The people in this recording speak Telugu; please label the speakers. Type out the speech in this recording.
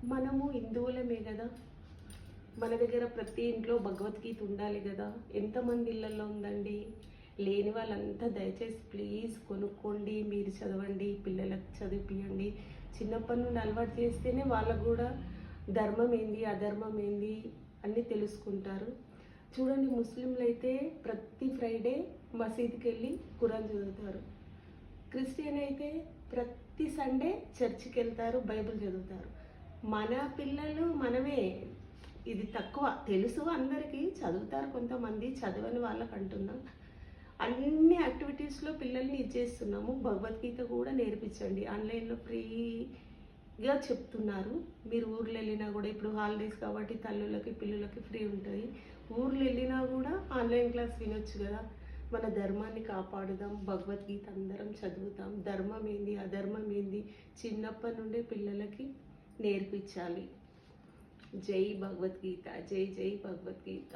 Speaker 1: మనము హిందువులమే కదా, మన దగ్గర ప్రతి ఇంట్లో భగవద్గీత ఉండాలి కదా. ఎంతమంది ఇళ్ళల్లో ఉందండి? లేని వాళ్ళంతా దయచేసి ప్లీజ్ కొనుక్కోండి, మీరు చదవండి, పిల్లలకు చదివిపియండి. చిన్నప్పటి నుండి అలవాటు చేస్తేనే వాళ్ళకు కూడా ధర్మం ఏంది అధర్మం ఏంది అన్నీ తెలుసుకుంటారు. చూడండి, ముస్లింలు అయితే ప్రతి ఫ్రైడే మసీద్కి వెళ్ళి ఖురాన్ చదువుతారు. క్రిస్టియన్ అయితే ప్రతి సండే చర్చికి వెళ్తారు, బైబిల్ చదువుతారు. మన పిల్లలు మనమే, ఇది తక్కువ తెలుసు అందరికీ, చదువుతారు కొంతమంది, చదవని వాళ్ళకి అంటున్నాం. అన్ని యాక్టివిటీస్లో పిల్లల్ని ఇచ్చేస్తున్నాము. భగవద్గీత కూడా నేర్పించండి, ఆన్లైన్లో ఫ్రీగా చెప్తున్నారు. మీరు ఊర్లో వెళ్ళినా కూడా, ఇప్పుడు హాలిడేస్ కాబట్టి తల్లులకి పిల్లలకి ఫ్రీ ఉంటుంది. ఊర్లో వెళ్ళినా కూడా ఆన్లైన్ క్లాస్ వినొచ్చు కదా. మన ధర్మాన్ని కాపాడుదాం, భగవద్గీత అందరం చదువుతాం. ధర్మం ఏంది అధర్మం ఏంది చిన్నప్పటి నుండే పిల్లలకి నేర్పించాలి. జై భగవద్గీత, జై జై భగవద్గీత.